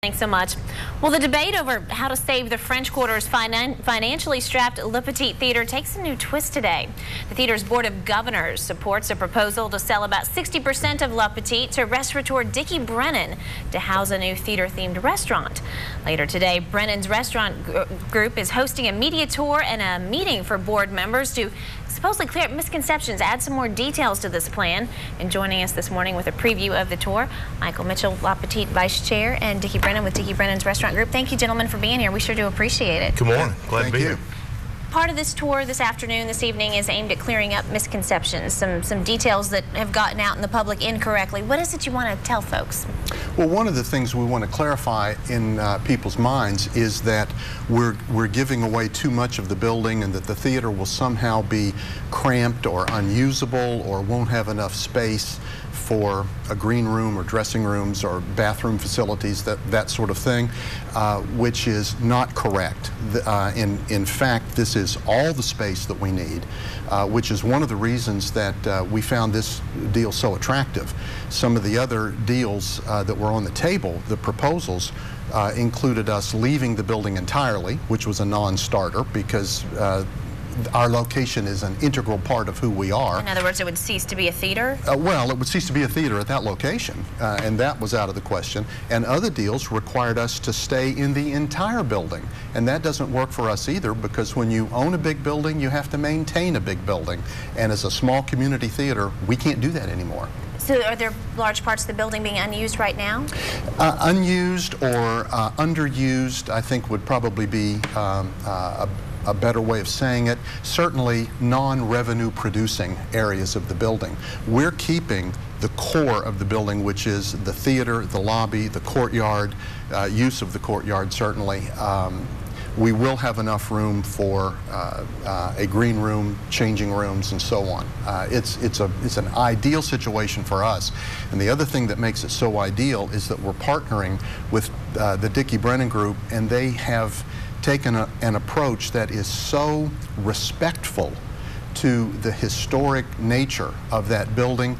Thanks so much. Well, the debate over how to save the French Quarter's financially strapped Le Petit Theater takes a new twist today. The theater's Board of Governors supports a proposal to sell about 60% of Le Petit to restaurateur Dickie Brennan to house a new theater-themed restaurant. Later today, Brennan's restaurant group is hosting a media tour and a meeting for board members to supposedly clear up misconceptions, add some more details to this plan. And joining us this morning with a preview of the tour, Michael Mitchell, Le Petit Vice Chair, and Dickie Brennan with Dickie Brennan's Restaurant Group. Thank you, gentlemen, for being here. We sure do appreciate it. Good morning. Glad to be here. Part of this tour this afternoon, this evening, is aimed at clearing up misconceptions, some details that have gotten out in the public incorrectly. What is it you want to tell folks? Well, one of the things we want to clarify in people's minds is that we're giving away too much of the building and that the theater will somehow be cramped or unusable or won't have enough space for a green room or dressing rooms or bathroom facilities, that sort of thing, which is not correct. In fact, this is all the space that we need, which is one of the reasons that we found this deal so attractive. Some of the other deals that were on the table, the proposals, included us leaving the building entirely, which was a non-starter because our location is an integral part of who we are. In other words, it would cease to be a theater? Well, it would cease to be a theater at that location, and that was out of the question. And other deals required us to stay in the entire building, and that doesn't work for us either, because when you own a big building, you have to maintain a big building. And as a small community theater, we can't do that anymore. So are there large parts of the building being unused right now? Unused or underused, I think, would probably be a better way of saying it. Certainly non-revenue producing areas of the building. We're keeping the core of the building, which is the theater, the lobby, the courtyard, use of the courtyard certainly. We will have enough room for a green room, changing rooms, and so on. It's an ideal situation for us. And the other thing that makes it so ideal is that we're partnering with the Dickie Brennan Group, and they have taken an approach that is so respectful to the historic nature of that building.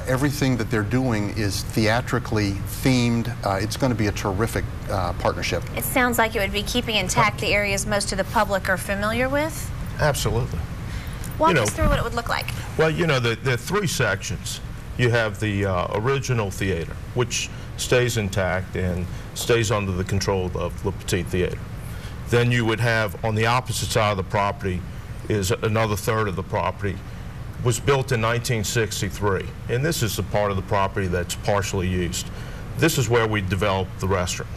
Everything that they're doing is theatrically themed. It's going to be a terrific partnership. It sounds like it would be keeping intact the areas most of the public are familiar with. Absolutely. Walk us through what it would look like. Well, you know, there are three sections. You have the original theater, which stays intact and stays under the control of Le Petit Theater. Then you would have, on the opposite side of the property, is another third of the property. Was built in 1963, and this is the part of the property that's partially used. This is where we developed the restaurant.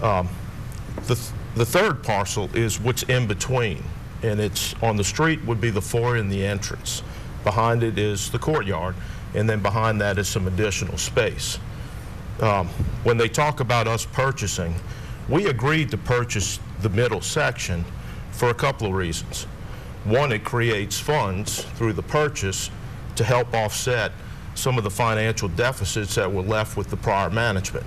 The third parcel is what's in between, and it's on the street would be the foyer and the entrance. Behind it is the courtyard, and then behind that is some additional space. When they talk about us purchasing, we agreed to purchase the middle section for a couple of reasons. One, it creates funds through the purchase to help offset some of the financial deficits that were left with the prior management.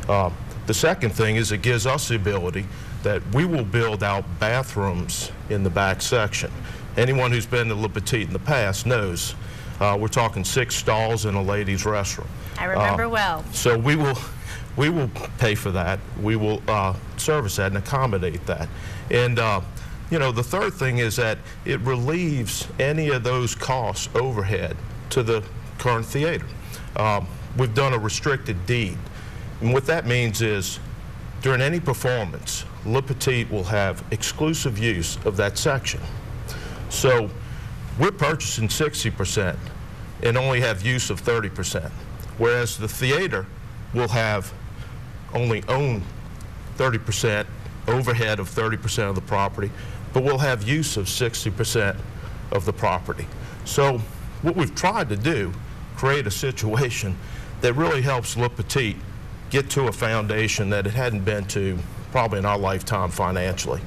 The second thing is it gives us the ability that we will build out bathrooms in the back section. Anyone who's been to Le Petit in the past knows we're talking 6 stalls in a ladies' restroom. I remember well. So we will pay for that. We will service that and accommodate that. And you know, the third thing is that it relieves any of those costs overhead to the current theater. We've done a restricted deed. And what that means is during any performance, Le Petit will have exclusive use of that section. So we're purchasing 60% and only have use of 30%, whereas the theater will have only own 30%, overhead of 30% of the property, but we'll have use of 60% of the property. So what we've tried to do, create a situation that really helps Le Petit get to a foundation that it hadn't been to probably in our lifetime financially,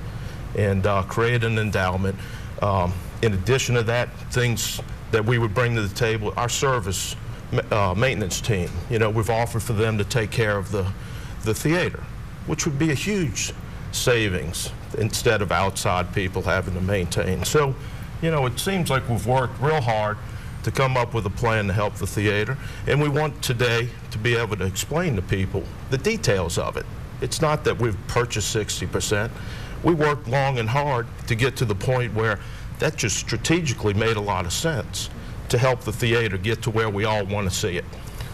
and create an endowment. In addition to that, things that we would bring to the table, our service maintenance team. You know, we've offered for them to take care of the theater, which would be a huge savings instead of outside people having to maintain. So, you know, it seems like we've worked real hard to come up with a plan to help the theater. And we want today to be able to explain to people the details of it. It's not that we've purchased 60%. We worked long and hard to get to the point where that just strategically made a lot of sense to help the theater get to where we all want to see it.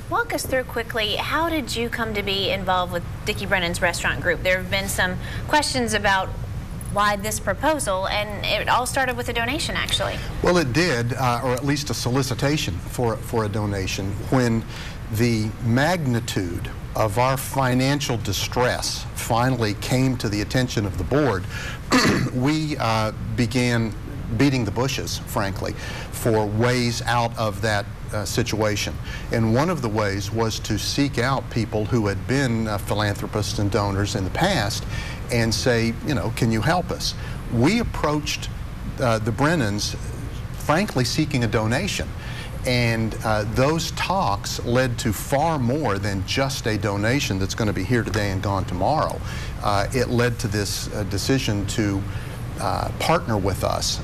Walk us through quickly, how did you come to be involved with Dickie Brennan's restaurant group? There have been some questions about why this proposal, and it all started with a donation, actually. Well, it did, or at least a solicitation for a donation. When the magnitude of our financial distress finally came to the attention of the board, we began beating the bushes, frankly, for ways out of that situation. And one of the ways was to seek out people who had been philanthropists and donors in the past and say, you know, can you help us? We approached the Brennans, frankly, seeking a donation. And those talks led to far more than just a donation that's going to be here today and gone tomorrow. It led to this decision to partner with us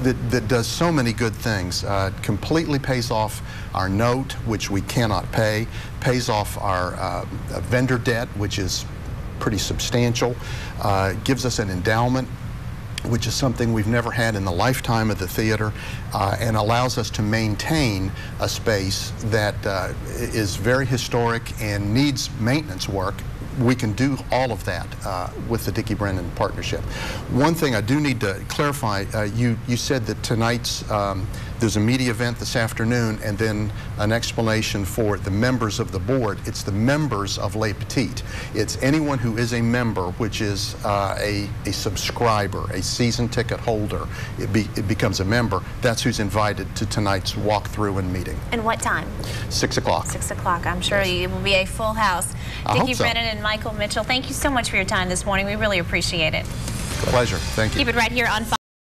that does so many good things. Completely pays off our note, which we cannot pay, pays off our vendor debt, which is pretty substantial, gives us an endowment, which is something we've never had in the lifetime of the theater, and allows us to maintain a space that is very historic and needs maintenance work. We can do all of that with the Dickie Brennan partnership. One thing I do need to clarify, you said that tonight's, there's a media event this afternoon and then an explanation for the members of the board. It's the members of Les Petits. It's anyone who is a member, which is a subscriber, a season ticket holder. It becomes a member. That's who's invited to tonight's walkthrough and meeting. And what time? 6 o'clock. 6 o'clock. I'm sure it will be a full house. Dickie Brennan and Michael Mitchell, thank you so much for your time this morning. We really appreciate it. Pleasure. Thank you. Keep it right here on